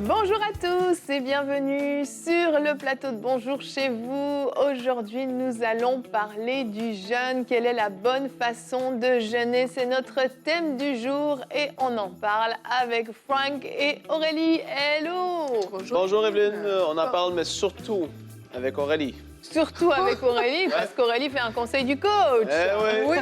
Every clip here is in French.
Bonjour à tous et bienvenue sur le plateau de Bonjour chez vous. Aujourd'hui, nous allons parler du jeûne. Quelle est la bonne façon de jeûner? C'est notre thème du jour et on en parle avec Frank et Aurélie. Hello! Bonjour Evelyne, on en parle, mais surtout avec Aurélie. Surtout avec Aurélie, parce qu'Aurélie fait un conseil du coach. Oui.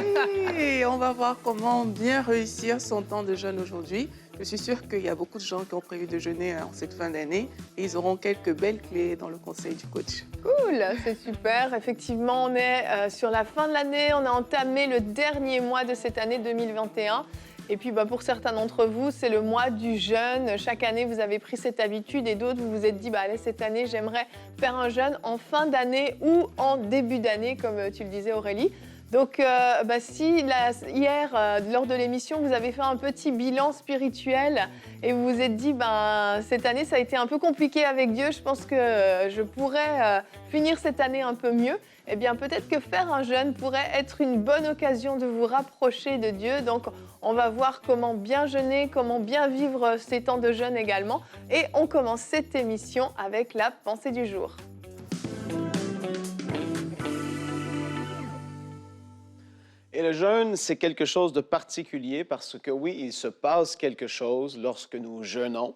Oui, on va voir comment bien réussir son temps de jeûne aujourd'hui. Je suis sûre qu'il y a beaucoup de gens qui ont prévu de jeûner en cette fin d'année et ils auront quelques belles clés dans le conseil du coach. Cool, c'est super. Effectivement, on est sur la fin de l'année. On a entamé le dernier mois de cette année 2021. Et puis, pour certains d'entre vous, c'est le mois du jeûne. Chaque année, vous avez pris cette habitude et d'autres, vous vous êtes dit, allez, cette année, j'aimerais faire un jeûne en fin d'année ou en début d'année, comme tu le disais, Aurélie. Donc, si hier, lors de l'émission, vous avez fait un petit bilan spirituel et vous vous êtes dit, cette année, ça a été un peu compliqué avec Dieu, je pense que je pourrais finir cette année un peu mieux. Eh bien, peut-être que faire un jeûne pourrait être une bonne occasion de vous rapprocher de Dieu. Donc, on va voir comment bien jeûner, comment bien vivre ces temps de jeûne également. Et on commence cette émission avec la pensée du jour. Et le jeûne, c'est quelque chose de particulier parce que oui, il se passe quelque chose lorsque nous jeûnons.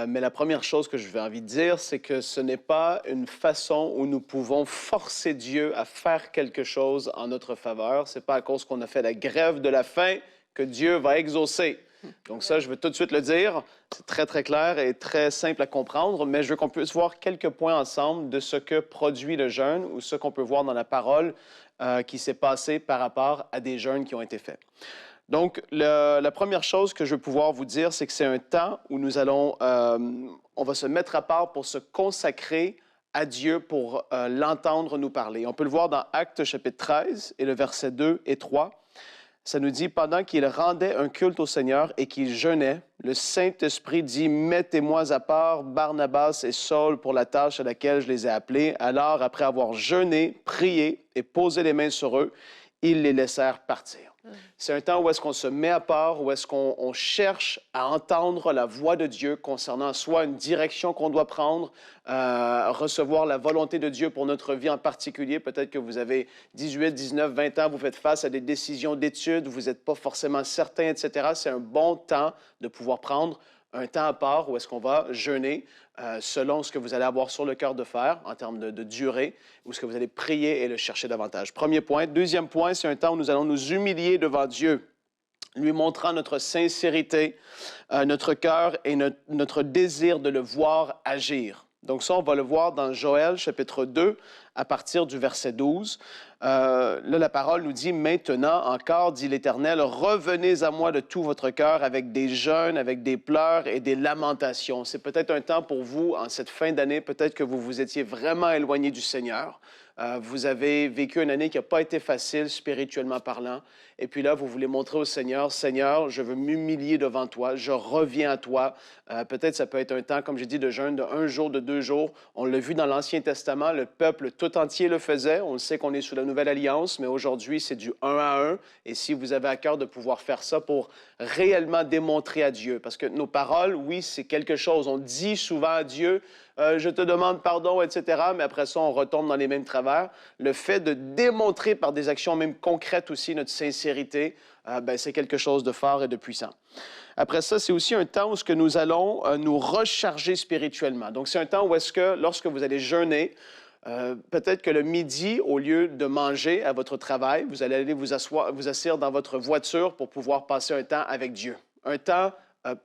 Mais la première chose que je vais envie de dire, c'est que ce n'est pas une façon où nous pouvons forcer Dieu à faire quelque chose en notre faveur. Ce n'est pas à cause qu'on a fait la grève de la faim que Dieu va exaucer. Donc ça, je veux tout de suite le dire. C'est très, très clair et très simple à comprendre, mais je veux qu'on puisse voir quelques points ensemble de ce que produit le jeûne ou ce qu'on peut voir dans la parole qui s'est passé par rapport à des jeûnes qui ont été faits. Donc, la première chose que je veux pouvoir vous dire, c'est que c'est un temps où nous allons, on va se mettre à part pour se consacrer à Dieu, pour l'entendre nous parler. On peut le voir dans Actes chapitre 13 et le verset 2 et 3. Ça nous dit, pendant qu'il rendait un culte au Seigneur et qu'il jeûnait, le Saint-Esprit dit, « Mettez-moi à part Barnabas et Saul pour la tâche à laquelle je les ai appelés. » Alors, après avoir jeûné, prié et posé les mains sur eux, ils les laissèrent partir. C'est un temps où est-ce qu'on se met à part, où est-ce qu'on cherche à entendre la voix de Dieu concernant soit une direction qu'on doit prendre, recevoir la volonté de Dieu pour notre vie en particulier. Peut-être que vous avez 18, 19, 20 ans, vous faites face à des décisions d'études, vous n'êtes pas forcément certain, etc. C'est un bon temps de pouvoir prendre un temps à part où est-ce qu'on va jeûner selon ce que vous allez avoir sur le cœur de faire en termes de durée, ou ce que vous allez prier et le chercher davantage. Premier point. Deuxième point, c'est un temps où nous allons nous humilier devant Dieu, lui montrant notre sincérité, notre cœur et notre désir de le voir agir. Donc ça, on va le voir dans Joël, chapitre 2, à partir du verset 12. Là, la parole nous dit « Maintenant encore, dit l'Éternel, revenez à moi de tout votre cœur avec des jeûnes, avec des pleurs et des lamentations. » C'est peut-être un temps pour vous, en cette fin d'année, peut-être que vous vous étiez vraiment éloigné du Seigneur. Vous avez vécu une année qui n'a pas été facile, spirituellement parlant. Et puis là, vous voulez montrer au Seigneur, « Seigneur, je veux m'humilier devant toi, je reviens à toi. » Peut-être ça peut être un temps, comme j'ai dit, de jeûne de 1 jour, de 2 jours. On l'a vu dans l'Ancien Testament, le peuple tout entier le faisait. On le sait qu'on est sous la Nouvelle Alliance, mais aujourd'hui, c'est du 1 à 1. Et si vous avez à cœur de pouvoir faire ça pour réellement démontrer à Dieu, parce que nos paroles, oui, c'est quelque chose. On dit souvent à Dieu, je te demande pardon, etc. Mais après ça, on retombe dans les mêmes travers. Le fait de démontrer par des actions même concrètes aussi notre sincérité, c'est quelque chose de fort et de puissant. Après ça, c'est aussi un temps où nous allons nous recharger spirituellement. Donc, c'est un temps où est-ce que, lorsque vous allez jeûner, peut-être que le midi, au lieu de manger à votre travail, vous allez aller vous asseoir dans votre voiture pour pouvoir passer un temps avec Dieu. Un temps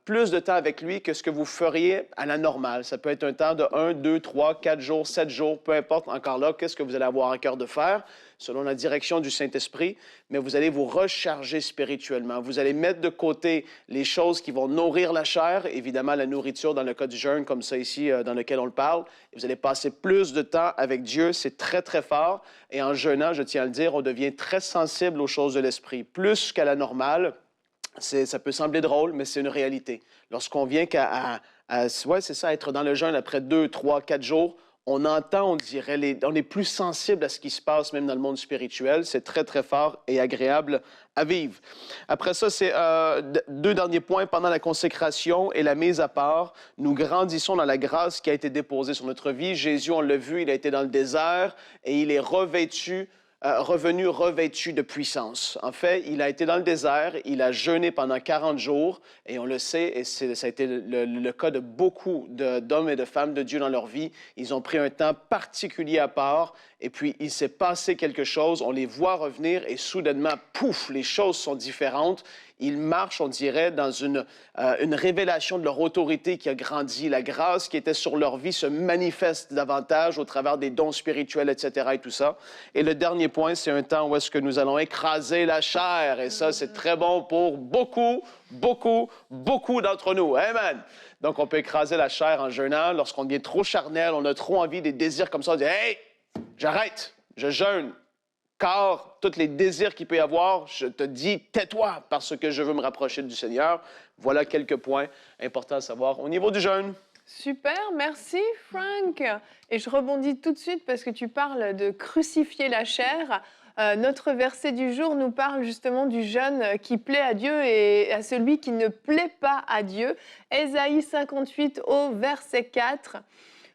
plus de temps avec lui que ce que vous feriez à la normale. Ça peut être un temps de 1, 2, 3, 4 jours, 7 jours, peu importe encore là, qu'est-ce que vous allez avoir à cœur de faire, selon la direction du Saint-Esprit, mais vous allez vous recharger spirituellement. Vous allez mettre de côté les choses qui vont nourrir la chair, évidemment la nourriture dans le cas du jeûne, comme ça ici, dans lequel on le parle. Et vous allez passer plus de temps avec Dieu, c'est très, très fort. Et en jeûnant, je tiens à le dire, on devient très sensible aux choses de l'esprit, plus qu'à la normale. Ça peut sembler drôle, mais c'est une réalité. Lorsqu'on vient c'est ça, être dans le jeûne après 2, 3, 4 jours, on entend, on dirait, on est plus sensible à ce qui se passe même dans le monde spirituel. C'est très, très fort et agréable à vivre. Après ça, c'est deux derniers points. Pendant la consécration et la mise à part, nous grandissons dans la grâce qui a été déposée sur notre vie. Jésus, on l'a vu, il a été dans le désert et il est revenu revêtu de puissance. En fait, il a été dans le désert, il a jeûné pendant 40 jours, et on le sait, et ça a été le cas de beaucoup d'hommes et de femmes de Dieu dans leur vie. Ils ont pris un temps particulier à part, et puis il s'est passé quelque chose, on les voit revenir, et soudainement, pouf, les choses sont différentes. Ils marchent, on dirait, dans une révélation de leur autorité qui a grandi. La grâce qui était sur leur vie se manifeste davantage au travers des dons spirituels, etc. et tout ça. Et le dernier point, c'est un temps où est-ce que nous allons écraser la chair. Et ça, c'est très bon pour beaucoup, beaucoup, beaucoup d'entre nous. Amen. Donc, on peut écraser la chair en jeûnant. Lorsqu'on devient trop charnel, on a trop envie des désirs comme ça, on dit « Hey, j'arrête, je jeûne. » Car tous les désirs qu'il peut y avoir, je te dis, tais-toi parce que je veux me rapprocher du Seigneur. Voilà quelques points importants à savoir au niveau du jeûne. Super, merci Frank. Et je rebondis tout de suite parce que tu parles de crucifier la chair. Notre verset du jour nous parle justement du jeûne qui plaît à Dieu et à celui qui ne plaît pas à Dieu. Ésaïe 58 au verset 4.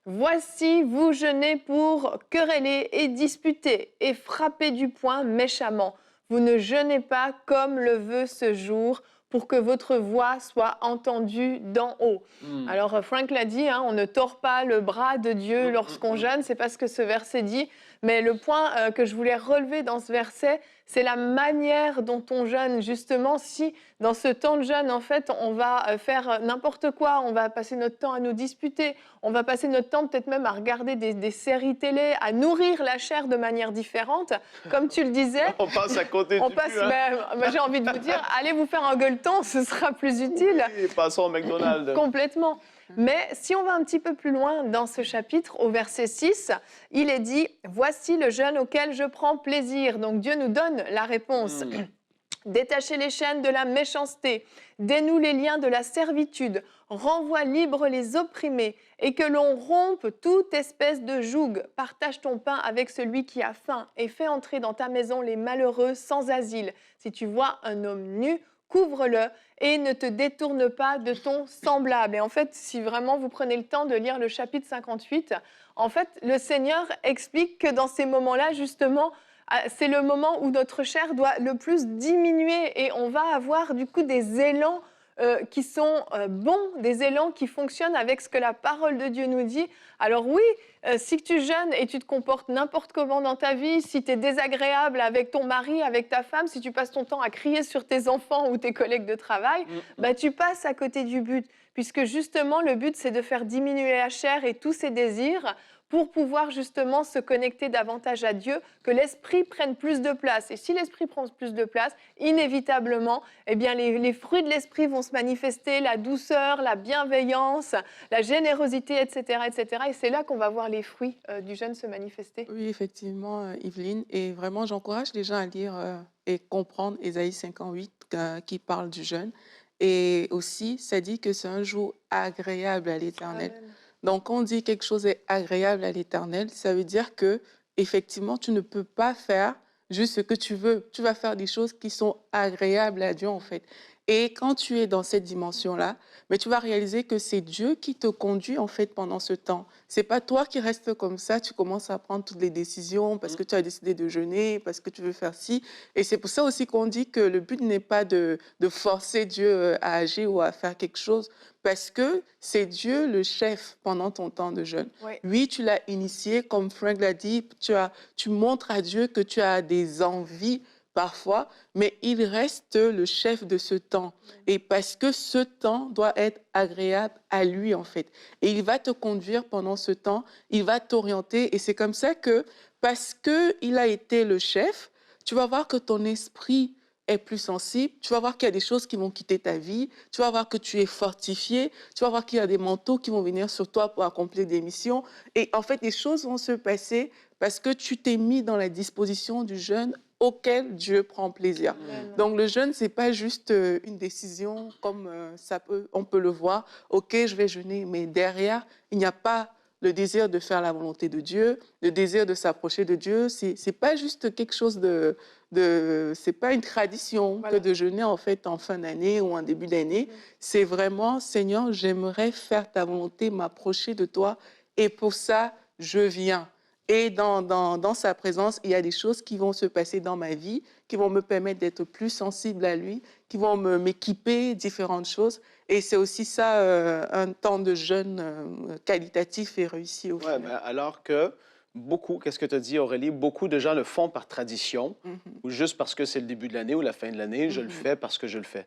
Voici, vous jeûnez pour quereller et disputer et frapper du poing méchamment. Vous ne jeûnez pas comme le veut ce jour pour que votre voix soit entendue d'en haut. Alors, Frank l'a dit, on ne tord pas le bras de Dieu lorsqu'on jeûne, c'est pas ce que ce verset dit. Mais le point que je voulais relever dans ce verset, c'est la manière dont on jeûne. Justement, si dans ce temps de jeûne, en fait, on va faire n'importe quoi, on va passer notre temps à nous disputer, on va passer notre temps peut-être même à regarder des séries télé, à nourrir la chair de manière différente, comme tu le disais. On passe à côté du but, hein. J'ai envie de vous dire, allez vous faire un gueuleton, ce sera plus utile. Oui, passons au McDonald's. Complètement. Mais si on va un petit peu plus loin dans ce chapitre, au verset 6, il est dit « Voici le jeûne auquel je prends plaisir ». Donc Dieu nous donne la réponse. Détachez les chaînes de la méchanceté, dénoue les liens de la servitude, renvoie libres les opprimés et que l'on rompe toute espèce de joug. Partage ton pain avec celui qui a faim et fais entrer dans ta maison les malheureux sans asile. Si tu vois un homme nu, couvre-le et ne te détourne pas de ton semblable. Et en fait, si vraiment vous prenez le temps de lire le chapitre 58, en fait, le Seigneur explique que dans ces moments-là, justement, c'est le moment où notre chair doit le plus diminuer et on va avoir du coup des élans qui sont bons, des élans qui fonctionnent avec ce que la parole de Dieu nous dit. Alors oui, si tu jeûnes et tu te comportes n'importe comment dans ta vie, si tu es désagréable avec ton mari, avec ta femme, si tu passes ton temps à crier sur tes enfants ou tes collègues de travail, tu passes à côté du but. Puisque justement, le but, c'est de faire diminuer la chair et tous ses désirs pour pouvoir justement se connecter davantage à Dieu, que l'esprit prenne plus de place. Et si l'esprit prend plus de place, inévitablement, les fruits de l'esprit vont se manifester, la douceur, la bienveillance, la générosité, etc., etc. Et c'est là qu'on va voir les fruits du jeûne se manifester. Oui, effectivement, Yveline. Et vraiment, j'encourage les gens à lire et comprendre Ésaïe 58 qui parle du jeûne. Et aussi, ça dit que c'est un jour agréable à l'Éternel. Amen. Donc, quand on dit quelque chose est agréable à l'Éternel, ça veut dire que effectivement, tu ne peux pas faire juste ce que tu veux. Tu vas faire des choses qui sont agréables à Dieu, en fait. Et quand tu es dans cette dimension-là, mais tu vas réaliser que c'est Dieu qui te conduit, en fait, pendant ce temps. C'est pas toi qui restes comme ça, tu commences à prendre toutes les décisions parce que tu as décidé de jeûner, parce que tu veux faire ci. Et c'est pour ça aussi qu'on dit que le but n'est pas de forcer Dieu à agir ou à faire quelque chose, parce que c'est Dieu le chef pendant ton temps de jeûne. Oui. Oui, tu l'as initié, comme Frank l'a dit, tu montres à Dieu que tu as des envies parfois, mais il reste le chef de ce temps. Et parce que ce temps doit être agréable à lui, en fait. Et il va te conduire pendant ce temps, il va t'orienter. Et c'est comme ça que, parce qu'il a été le chef, tu vas voir que ton esprit est plus sensible, tu vas voir qu'il y a des choses qui vont quitter ta vie, tu vas voir que tu es fortifié, tu vas voir qu'il y a des manteaux qui vont venir sur toi pour accomplir des missions. Et en fait, les choses vont se passer parce que tu t'es mis dans la disposition du jeûne auquel Dieu prend plaisir. Amen. Donc le jeûne, c'est pas juste une décision comme on peut le voir. Ok, je vais jeûner, mais derrière, il n'y a pas le désir de faire la volonté de Dieu, le désir de s'approcher de Dieu. C'est pas juste quelque chose c'est pas une tradition Voilà. que de jeûner en fait en fin d'année ou en début d'année. C'est vraiment, Seigneur, j'aimerais faire ta volonté, m'approcher de toi, et pour ça, je viens. Et dans sa présence, il y a des choses qui vont se passer dans ma vie, qui vont me permettre d'être plus sensible à lui, qui vont m'équiper, différentes choses. Et c'est aussi ça, un temps de jeûne qualitatif et réussi au Ouais, final. ben, alors que beaucoup, qu'est-ce que tu as dit, Aurélie? Beaucoup de gens le font par tradition Mhm. ou juste parce que c'est le début de l'année ou la fin de l'année. Je le Mhm. fais parce que je le fais.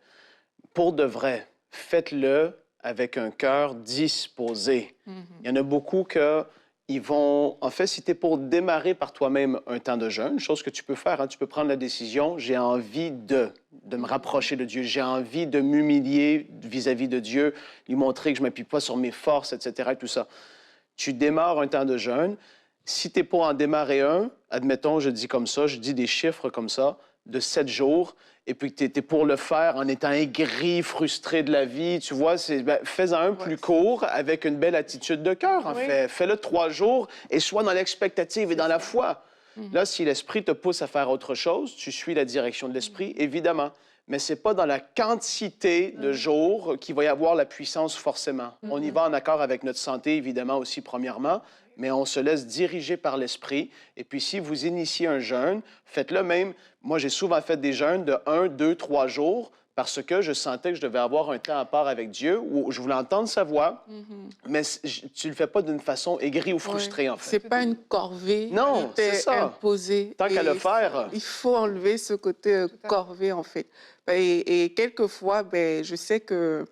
Pour de vrai, faites-le avec un cœur disposé. Mhm. Il y en a beaucoup que ils vont... En fait, si tu es pour démarrer par toi-même un temps de jeûne, chose que tu peux faire, hein, tu peux prendre la décision, j'ai envie de me rapprocher de Dieu, j'ai envie de m'humilier vis-à-vis de Dieu, lui montrer que je ne m'appuie pas sur mes forces, etc., et tout ça. Tu démarres un temps de jeûne. Si tu es pour en démarrer un, admettons, je dis comme ça, je dis des chiffres comme ça, de 7 jours, et puis tu es pour le faire en étant aigri, frustré de la vie, tu vois, fais-en un plus court avec une belle attitude de cœur, en Oui. fait. Fais-le 3 jours et sois dans l'expectative et dans la foi. Là, si l'Esprit te pousse à faire autre chose, tu suis la direction de l'Esprit, évidemment. Mais ce n'est pas dans la quantité de jours qu'il va y avoir la puissance forcément. On y va en accord avec notre santé, évidemment, aussi, premièrement, mais on se laisse diriger par l'Esprit. Et puis, si vous initiez un jeûne, faites-le même. Moi, j'ai souvent fait des jeûnes de 1, 2, 3 jours parce que je sentais que je devais avoir un temps à part avec Dieu, où je voulais entendre sa voix, mais tu ne le fais pas d'une façon aigrie ou frustrée, en fait. C'est pas une corvée Non, qui t'est c'est ça. imposée. Tant qu'à Et le faire. Il faut enlever ce côté corvée, en fait. Et quelquefois, je sais que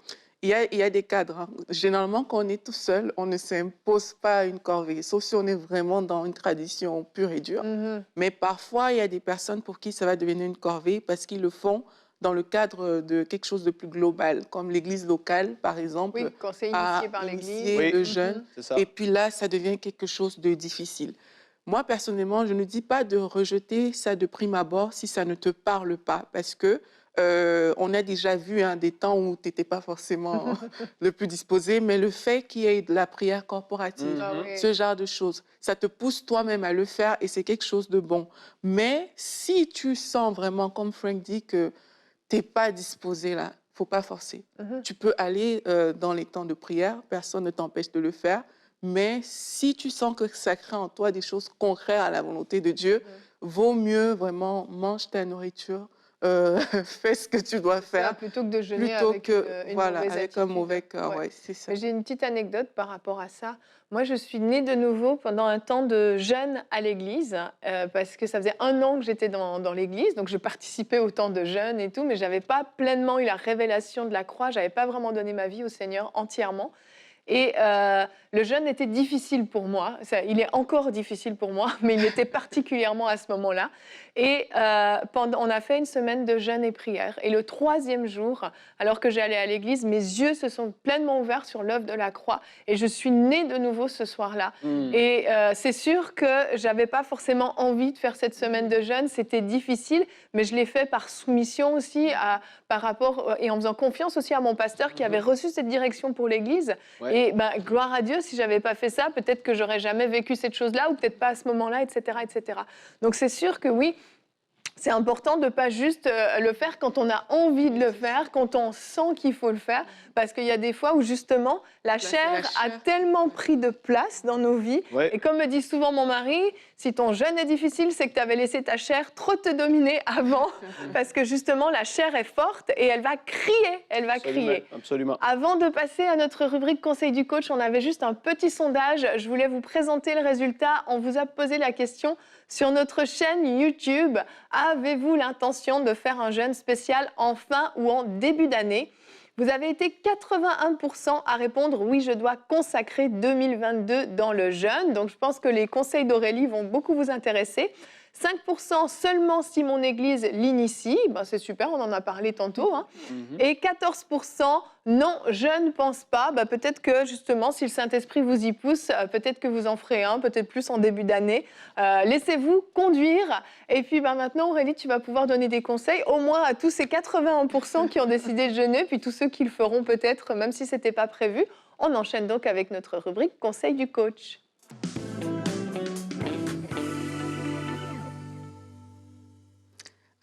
il y a des cadres, hein. Généralement, quand on est tout seul, on ne s'impose pas une corvée, sauf si on est vraiment dans une tradition pure et dure. Mhm. Mais parfois, il y a des personnes pour qui ça va devenir une corvée parce qu'ils le font dans le cadre de quelque chose de plus global, comme l'église locale, par exemple, Oui, quand c'est a initié par l'Église. initié Oui. le jeûne. C'est ça. Et puis là, ça devient quelque chose de difficile. Moi, personnellement, je ne dis pas de rejeter ça de prime abord si ça ne te parle pas, parce que on a déjà vu des temps où tu n'étais pas forcément le plus disposé, mais le fait qu'il y ait de la prière corporative, Ah oui. ce genre de choses, ça te pousse toi-même à le faire et c'est quelque chose de bon. Mais si tu sens vraiment, comme Frank dit, que tu n'es pas disposé là, il ne faut pas forcer. Mhm. Tu peux aller dans les temps de prière, personne ne t'empêche de le faire, mais si tu sens que ça crée en toi des choses contraires à la volonté de Dieu, vaut mieux vraiment mange ta nourriture, fais ce que tu dois Faire faire, plutôt que de jeûner plutôt avec que une voilà, mauvaise avec un attitude. mauvais cœur. Ouais. Ouais, c'est ça. Mais j'ai une petite anecdote par rapport à ça. Moi, je suis née de nouveau pendant un temps de jeûne à l'église, parce que ça faisait 1 an que j'étais dans l'église, donc je participais au temps de jeûne et tout, mais je n'avais pas pleinement eu la révélation de la croix, je n'avais pas vraiment donné ma vie au Seigneur entièrement. Et le jeûne était difficile pour moi. Il est encore difficile pour moi, mais il était particulièrement à ce moment-là. Et on a fait une semaine de jeûne et prière. Et le 3e jour, alors que j'allais à l'église, mes yeux se sont pleinement ouverts sur l'œuvre de la croix. Et je suis née de nouveau ce soir-là. Et c'est sûr que je n'avais pas forcément envie de faire cette semaine de jeûne. C'était difficile, mais je l'ai fait par soumission aussi, par rapport, et en faisant confiance aussi à mon pasteur qui avait reçu cette direction pour l'église. Ouais. Et gloire à Dieu, si je n'avais pas fait ça, peut-être que j'aurais jamais vécu cette chose-là, ou peut-être pas à ce moment-là, etc., etc. Donc c'est sûr que oui, c'est important de ne pas juste le faire quand on a envie de le faire, quand on sent qu'il faut le faire, parce qu'il y a des fois où justement la c'est chair la a chair. tellement pris de place dans nos vies. Ouais. Et comme me dit souvent mon mari, si ton jeûne est difficile, c'est que tu avais laissé ta chair trop te dominer avant, parce que justement la chair est forte et elle va crier, elle va crier. Absolument. Avant de passer à notre rubrique Conseil du coach, on avait juste un petit sondage. Je voulais vous présenter le résultat. On vous a posé la question sur notre chaîne YouTube. Avez-vous l'intention de faire un jeûne spécial en fin ou en début d'année ? Vous avez été 81% à répondre « Oui, je dois consacrer 2022 dans le jeûne ». Donc, je pense que les conseils d'Aurélie vont beaucoup vous intéresser. 5% seulement si mon église l'initie. Ben, c'est super, on en a parlé tantôt. Hein. Et 14%, non, je ne pense pas. Ben, peut-être que justement, si le Saint-Esprit vous y pousse, peut-être que vous en ferez un, peut-être plus en début d'année. Laissez-vous conduire. Et puis ben, maintenant, Aurélie, tu vas pouvoir donner des conseils, au moins à tous ces 81% qui ont décidé de jeûner, puis tous ceux qui le feront peut-être, même si ce n'était pas prévu. On enchaîne donc avec notre rubrique Conseil du coach.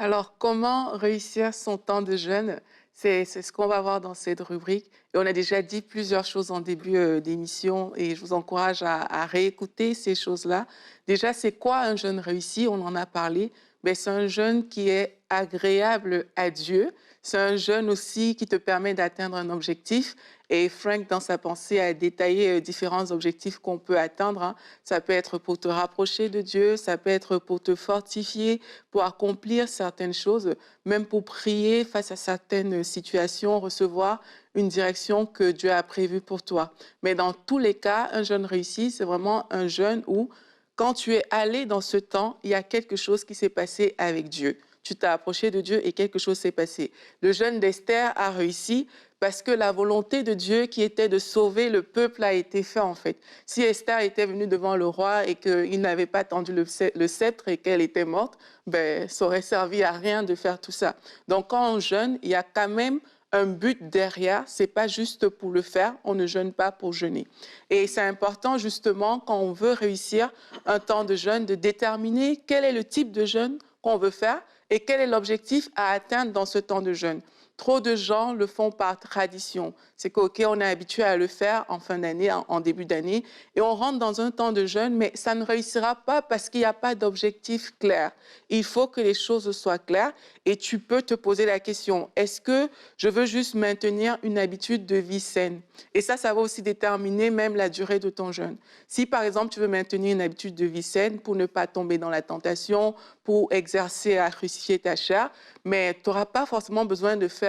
Alors, comment réussir son temps de jeûne? C'est ce qu'on va voir dans cette rubrique. Et on a déjà dit plusieurs choses en début d'émission et je vous encourage à réécouter ces choses-là. Déjà, c'est quoi un jeûne réussi? On en a parlé. Ben, c'est un jeûne qui est agréable à Dieu. C'est un jeûne aussi qui te permet d'atteindre un objectif. Et Frank, dans sa pensée, a détaillé différents objectifs qu'on peut atteindre. Hein. Ça peut être pour te rapprocher de Dieu, ça peut être pour te fortifier, pour accomplir certaines choses, même pour prier face à certaines situations, recevoir une direction que Dieu a prévue pour toi. Mais dans tous les cas, un jeûne réussi, c'est vraiment un jeûne où, quand tu es allé dans ce temps, il y a quelque chose qui s'est passé avec Dieu. Tu t'es approché de Dieu et quelque chose s'est passé. Le jeûne d'Esther a réussi parce que la volonté de Dieu qui était de sauver le peuple a été faite en fait. Si Esther était venue devant le roi et qu'il n'avait pas tendu le sceptre et qu'elle était morte, ben, ça aurait servi à rien de faire tout ça. Donc quand on jeûne, il y a quand même un but derrière, c'est pas juste pour le faire, on ne jeûne pas pour jeûner. Et c'est important justement quand on veut réussir un temps de jeûne de déterminer quel est le type de jeûne qu'on veut faire et quel est l'objectif à atteindre dans ce temps de jeûne. Trop de gens le font par tradition. C'est qu'OK, on est habitué à le faire en fin d'année, en début d'année, et on rentre dans un temps de jeûne, mais ça ne réussira pas parce qu'il n'y a pas d'objectif clair. Il faut que les choses soient claires et tu peux te poser la question, est-ce que je veux juste maintenir une habitude de vie saine? Et ça va aussi déterminer même la durée de ton jeûne. Si par exemple tu veux maintenir une habitude de vie saine pour ne pas tomber dans la tentation, pour exercer à crucifier ta chair, mais tu n'auras pas forcément besoin de faire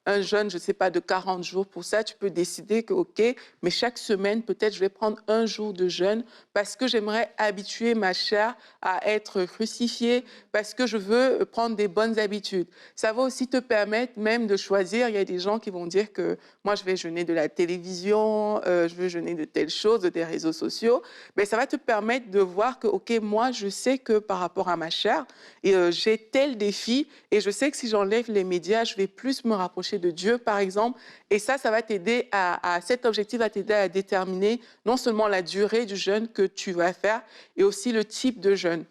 un jeûne, je ne sais pas, de 40 jours pour ça. Tu peux décider que, OK, mais chaque semaine, peut-être, je vais prendre un jour de jeûne parce que j'aimerais habituer ma chair à être crucifiée, parce que je veux prendre des bonnes habitudes. Ça va aussi te permettre même de choisir. Il y a des gens qui vont dire que moi, je vais jeûner de la télévision, je veux jeûner de telles choses, des réseaux sociaux. Mais ça va te permettre de voir que, OK, moi, je sais que par rapport à ma chair, j'ai tel défi et je sais que si j'enlève les médias, je vais plus me rapprocher de Dieu, par exemple. Et ça va t'aider cet objectif va t'aider à déterminer non seulement la durée du jeûne que tu vas faire, et aussi le type de jeûne.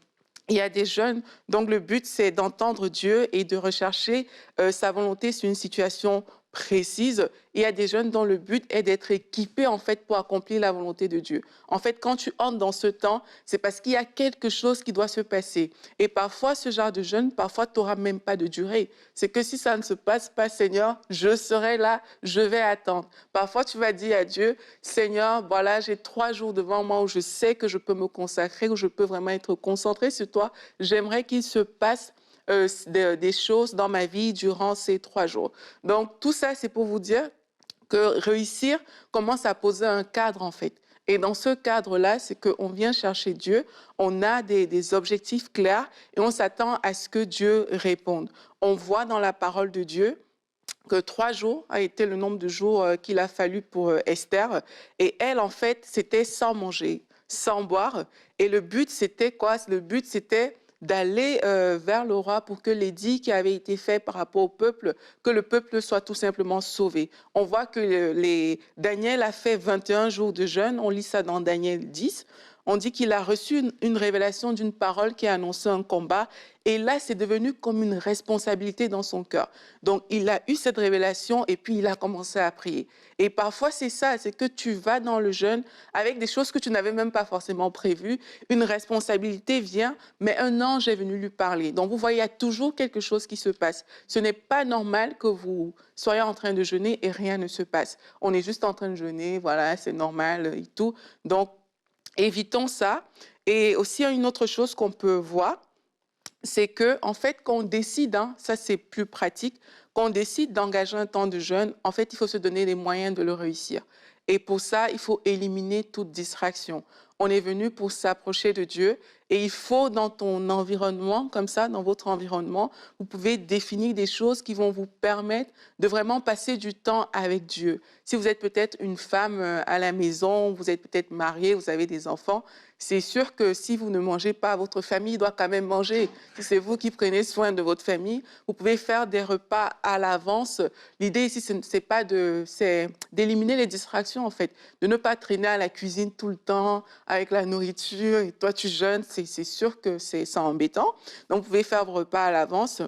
Il y a des jeûnes, donc le but, c'est d'entendre Dieu et de rechercher sa volonté sur une situation précise. Il y a des jeûnes dont le but est d'être équipé en fait pour accomplir la volonté de Dieu. En fait, quand tu entres dans ce temps, c'est parce qu'il y a quelque chose qui doit se passer. Et parfois, ce genre de jeûne, parfois, tu n'auras même pas de durée. C'est que si ça ne se passe pas, Seigneur, je serai là, je vais attendre. Parfois, tu vas dire à Dieu, Seigneur, voilà, j'ai 3 jours devant moi où je sais que je peux me consacrer, où je peux vraiment être concentré sur toi. J'aimerais qu'il se passe des choses dans ma vie durant ces 3 jours. Donc, tout ça, c'est pour vous dire que réussir commence à poser un cadre, en fait. Et dans ce cadre-là, c'est qu'on vient chercher Dieu, on a des objectifs clairs et on s'attend à ce que Dieu réponde. On voit dans la parole de Dieu que 3 jours a été le nombre de jours qu'il a fallu pour Esther. Et elle, en fait, c'était sans manger, sans boire. Et le but, c'était quoi? Le but, c'était d'aller vers le roi pour que l'édit qui avait été fait par rapport au peuple, que le peuple soit tout simplement sauvé. On voit que Daniel a fait 21 jours de jeûne, on lit ça dans Daniel 10. On dit qu'il a reçu une révélation d'une parole qui a annoncé un combat. Et là, c'est devenu comme une responsabilité dans son cœur. Donc, il a eu cette révélation et puis il a commencé à prier. Et parfois, c'est ça, c'est que tu vas dans le jeûne avec des choses que tu n'avais même pas forcément prévues. Une responsabilité vient, mais un ange est venu lui parler. Donc, vous voyez, il y a toujours quelque chose qui se passe. Ce n'est pas normal que vous soyez en train de jeûner et rien ne se passe. On est juste en train de jeûner, voilà, c'est normal et tout. Donc, évitons ça. Et aussi, une autre chose qu'on peut voir, c'est que, en fait, quand on décide, ça c'est plus pratique, quand on décide d'engager un temps de jeûne, en fait, il faut se donner les moyens de le réussir. Et pour ça, il faut éliminer toute distraction. On est venu pour s'approcher de Dieu. Et il faut, dans ton environnement, comme ça, dans votre environnement, vous pouvez définir des choses qui vont vous permettre de vraiment passer du temps avec Dieu. Si vous êtes peut-être une femme à la maison, vous êtes peut-être mariée, vous avez des enfants, c'est sûr que si vous ne mangez pas, votre famille doit quand même manger. Si c'est vous qui prenez soin de votre famille, vous pouvez faire des repas à l'avance. L'idée ici, c'est d'éliminer les distractions, en fait, de ne pas traîner à la cuisine tout le temps avec la nourriture et toi, tu jeûnes, c'est sûr que c'est embêtant. Donc, vous pouvez faire vos repas à l'avance.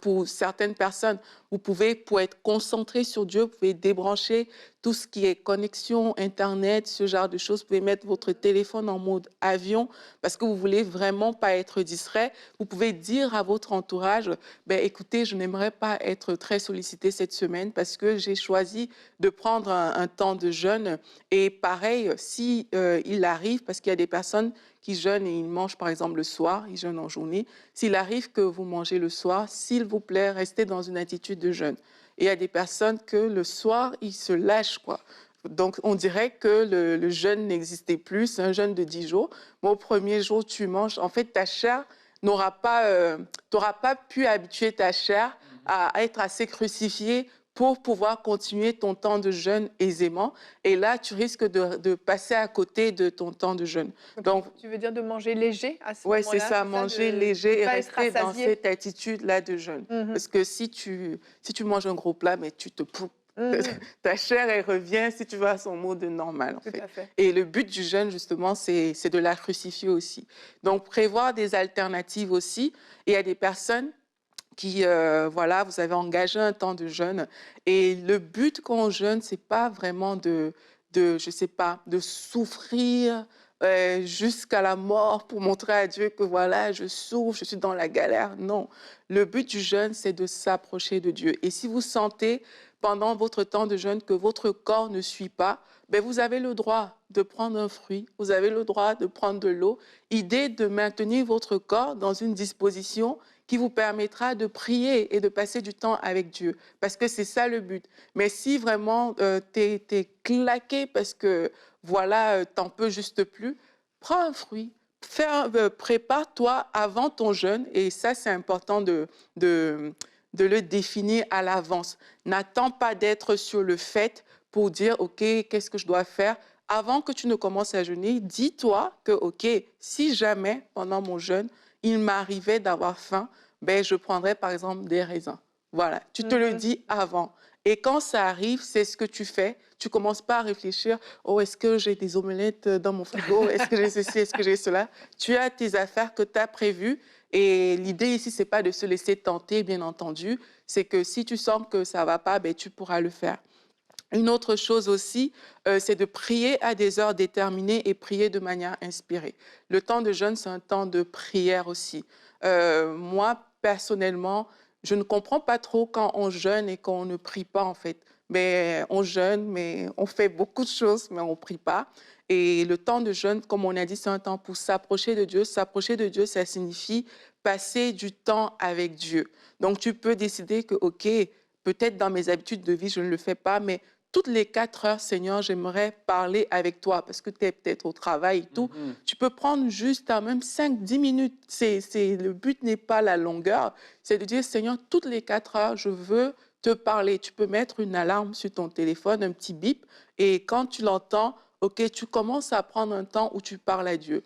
Pour certaines personnes, vous pouvez, pour être concentré sur Dieu, vous pouvez débrancher tout ce qui est connexion, Internet, ce genre de choses. Vous pouvez mettre votre téléphone en mode avion parce que vous voulez vraiment pas être distrait. Vous pouvez dire à votre entourage, ben, écoutez, je n'aimerais pas être très sollicité cette semaine parce que j'ai choisi de prendre un temps de jeûne. Et pareil, si il arrive, parce qu'il y a des personnes qui jeûnent et ils mangent par exemple le soir, ils jeûnent en journée. S'il arrive que vous mangez le soir, s'il vous plaît, restez dans une attitude de jeûne. Et il y a des personnes que le soir, ils se lâchent, quoi. Donc, on dirait que le jeûne n'existait plus, c'est un jeûne de 10 jours. Mais au premier jour, tu manges. En fait, ta chair t'auras pas pu habituer ta chair à être assez crucifiée pour pouvoir continuer ton temps de jeûne aisément. Et là, tu risques de passer à côté de ton temps de jeûne. Donc, tu veux dire de manger léger à ce oui, moment-là? c'est ça, manger léger et pas être rester dans rassasié. cette attitude-là de jeûne. Parce que si tu manges un gros plat, mais tu te poupes. Ta chair, elle revient, si tu vas à son mode normal, en Tout fait. à fait. Et le but du jeûne, justement, c'est de la crucifier aussi. Donc, prévoir des alternatives aussi. Et il y a des personnes qui, voilà, vous avez engagé un temps de jeûne. Et le but quand on jeûne, c'est pas vraiment je sais pas, de souffrir jusqu'à la mort pour montrer à Dieu que voilà, je souffre, je suis dans la galère. Non, le but du jeûne, c'est de s'approcher de Dieu. Et si vous sentez pendant votre temps de jeûne que votre corps ne suit pas, ben vous avez le droit de prendre un fruit, vous avez le droit de prendre de l'eau. Idée de maintenir votre corps dans une disposition qui vous permettra de prier et de passer du temps avec Dieu. Parce que c'est ça le but. Mais si vraiment t'es claqué parce que, voilà, t'en peux juste plus, prends un fruit. Prépare-toi avant ton jeûne. Et ça, c'est important de le définir à l'avance. N'attends pas d'être sur le fait pour dire, OK, qu'est-ce que je dois faire? Avant que tu ne commences à jeûner, dis-toi que, OK, si jamais, pendant mon jeûne, il m'arrivait d'avoir faim, ben, je prendrais par exemple des raisins. Voilà, tu te le dis avant. Et quand ça arrive, c'est ce que tu fais. Tu commences pas à réfléchir, oh, est-ce que j'ai des omelettes dans mon frigo? Est-ce que j'ai ceci? Est-ce que j'ai cela? Tu as tes affaires que tu as prévues. Et l'idée ici, c'est pas de se laisser tenter, bien entendu. C'est que si tu sens que ça va pas, ben, tu pourras le faire. Une autre chose aussi, c'est de prier à des heures déterminées et prier de manière inspirée. Le temps de jeûne, c'est un temps de prière aussi. Moi, personnellement, je ne comprends pas trop quand on jeûne et qu'on ne prie pas, en fait. Mais on jeûne, mais on fait beaucoup de choses, mais on ne prie pas. Et le temps de jeûne, comme on a dit, c'est un temps pour s'approcher de Dieu. S'approcher de Dieu, ça signifie passer du temps avec Dieu. Donc, tu peux décider que, OK, peut-être dans mes habitudes de vie, je ne le fais pas, mais toutes les 4 heures, Seigneur, j'aimerais parler avec toi parce que tu es peut-être au travail et tout. Tu peux prendre juste même 5-10 minutes. Le but n'est pas la longueur, c'est de dire, Seigneur, toutes les 4 heures, je veux te parler. Tu peux mettre une alarme sur ton téléphone, un petit bip, et quand tu l'entends, OK, tu commences à prendre un temps où tu parles à Dieu.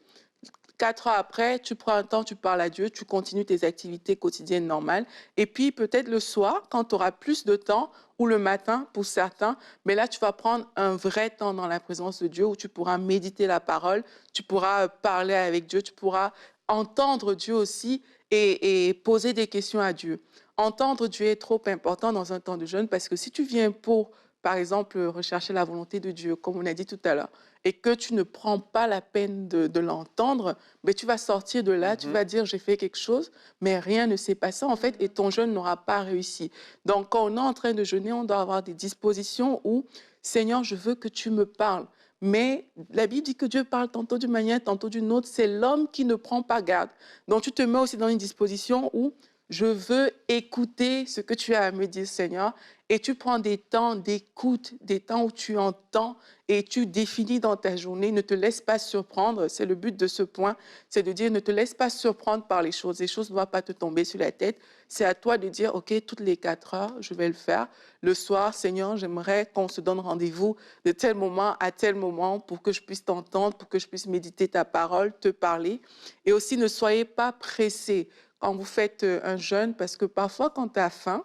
4 heures après, tu prends un temps, tu parles à Dieu, tu continues tes activités quotidiennes normales. Et puis, peut-être le soir, quand tu auras plus de temps, ou le matin pour certains, mais là, tu vas prendre un vrai temps dans la présence de Dieu où tu pourras méditer la parole, tu pourras parler avec Dieu, tu pourras entendre Dieu aussi et poser des questions à Dieu. Entendre Dieu est trop important dans un temps de jeûne parce que si tu viens pour, par exemple, rechercher la volonté de Dieu, comme on a dit tout à l'heure, et que tu ne prends pas la peine de l'entendre, mais tu vas sortir de là, tu vas dire j'ai fait quelque chose, mais rien ne s'est passé en fait et ton jeûne n'aura pas réussi. Donc quand on est en train de jeûner, on doit avoir des dispositions où Seigneur, je veux que tu me parles. Mais la Bible dit que Dieu parle tantôt d'une manière, tantôt d'une autre. C'est l'homme qui ne prend pas garde. Donc tu te mets aussi dans une disposition où je veux écouter ce que tu as à me dire, Seigneur. Et tu prends des temps d'écoute, des temps où tu entends et tu définis dans ta journée. Ne te laisse pas surprendre. C'est le but de ce point, c'est de dire ne te laisse pas surprendre par les choses. Les choses ne doivent pas te tomber sur la tête. C'est à toi de dire, OK, toutes les 4 heures, je vais le faire. Le soir, Seigneur, j'aimerais qu'on se donne rendez-vous de tel moment à tel moment pour que je puisse t'entendre, pour que je puisse méditer ta parole, te parler. Et aussi, ne soyez pas pressés quand vous faites un jeûne, parce que parfois, quand tu as faim,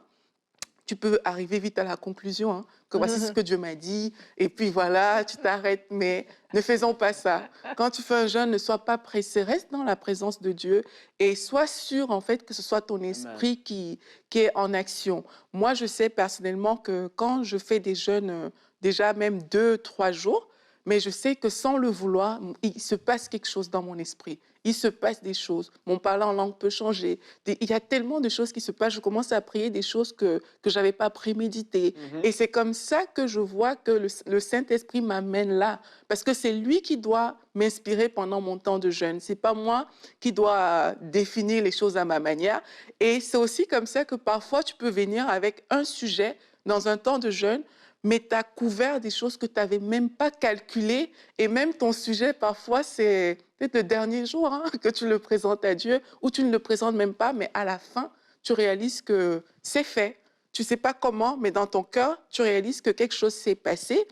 tu peux arriver vite à la conclusion, hein, que voici ce que Dieu m'a dit, et puis voilà, tu t'arrêtes, mais ne faisons pas ça. Quand tu fais un jeûne, ne sois pas pressé, reste dans la présence de Dieu et sois sûr, en fait, que ce soit ton esprit qui est en action. Moi, je sais personnellement que quand je fais des jeûnes, déjà même 2-3 jours, mais je sais que sans le vouloir, il se passe quelque chose dans mon esprit. Il se passe des choses. Mon parler en langue peut changer. Il y a tellement de choses qui se passent. Je commence à prier des choses que je n'avais pas préméditées. Et c'est comme ça que je vois que le Saint-Esprit m'amène là. Parce que c'est lui qui doit m'inspirer pendant mon temps de jeûne. Ce n'est pas moi qui dois définir les choses à ma manière. Et c'est aussi comme ça que parfois tu peux venir avec un sujet dans un temps de jeûne, mais tu as couvert des choses que tu n'avais même pas calculées. Et même ton sujet, parfois, c'est peut-être le dernier jour hein, que tu le présentes à Dieu, ou tu ne le présentes même pas, mais à la fin, tu réalises que c'est fait. Tu ne sais pas comment, mais dans ton cœur, tu réalises que quelque chose s'est passé.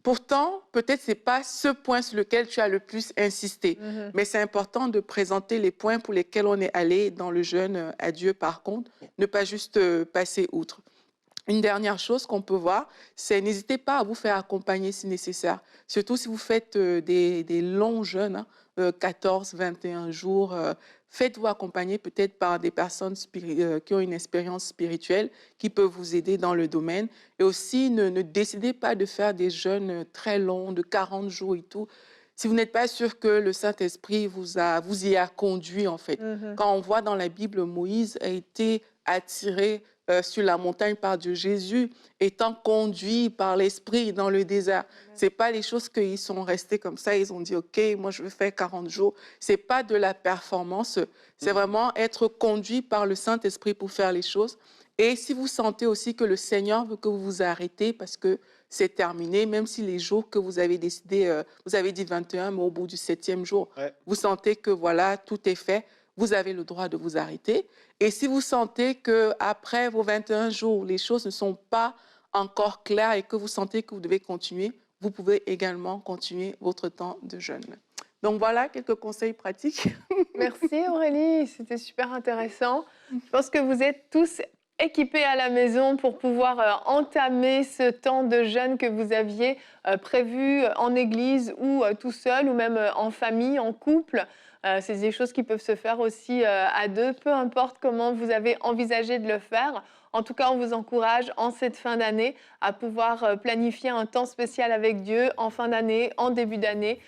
Pourtant, peut-être ce n'est pas ce point sur lequel tu as le plus insisté. Mais c'est important de présenter les points pour lesquels on est allé dans le jeûne à Dieu, par contre, ne pas juste passer outre. Une dernière chose qu'on peut voir, c'est n'hésitez pas à vous faire accompagner si nécessaire. Surtout si vous faites des longs jeûnes, 14, 21 jours. Faites-vous accompagner peut-être par des personnes qui ont une expérience spirituelle qui peuvent vous aider dans le domaine. Et aussi, ne décidez pas de faire des jeûnes très longs, de 40 jours et tout. Si vous n'êtes pas sûr que le Saint-Esprit vous y a conduit, en fait. Quand on voit dans la Bible, Moïse a été attiré sur la montagne par Dieu. Jésus étant conduit par l'Esprit dans le désert. Ce n'est pas les choses qu'ils sont restés comme ça, ils ont dit « Ok, moi je veux faire 40 jours ». Ce n'est pas de la performance, c'est vraiment être conduit par le Saint-Esprit pour faire les choses. Et si vous sentez aussi que le Seigneur veut que vous vous arrêtez parce que c'est terminé, même si les jours que vous avez décidé, vous avez dit 21, mais au bout du 7e jour, vous sentez que voilà, tout est fait, vous avez le droit de vous arrêter. Et si vous sentez qu'après vos 21 jours, les choses ne sont pas encore claires et que vous sentez que vous devez continuer, vous pouvez également continuer votre temps de jeûne. Donc voilà quelques conseils pratiques. Merci Aurélie, c'était super intéressant. Je pense que vous êtes tous équipés à la maison pour pouvoir entamer ce temps de jeûne que vous aviez prévu en église ou tout seul ou même en famille, en couple. C'est des choses qui peuvent se faire aussi à deux, peu importe comment vous avez envisagé de le faire. En tout cas, on vous encourage en cette fin d'année à pouvoir planifier un temps spécial avec Dieu en fin d'année, en début d'année,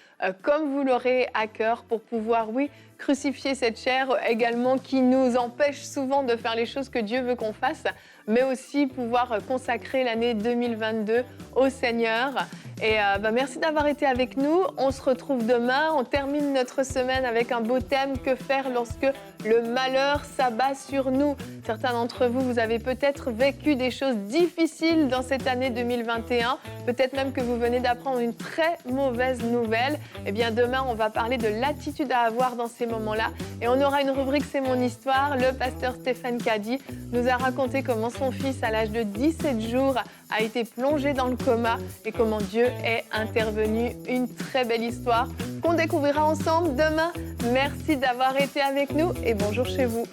comme vous l'aurez à cœur pour pouvoir, oui, crucifier cette chair également qui nous empêche souvent de faire les choses que Dieu veut qu'on fasse, mais aussi pouvoir consacrer l'année 2022 au Seigneur. Et merci d'avoir été avec nous. On se retrouve demain. On termine notre semaine avec un beau thème, que faire lorsque le malheur s'abat sur nous. Certains d'entre vous, vous avez peut-être vécu des choses difficiles dans cette année 2021. Peut-être même que vous venez d'apprendre une très mauvaise nouvelle. Eh bien, demain, on va parler de l'attitude à avoir dans ces moments-là. Et on aura une rubrique C'est mon histoire. Le pasteur Stéphane Caddy nous a raconté comment son fils, à l'âge de 17 jours, a été plongé dans le coma et comment Dieu est intervenu. Une très belle histoire qu'on découvrira ensemble demain. Merci d'avoir été avec nous et bonjour chez vous.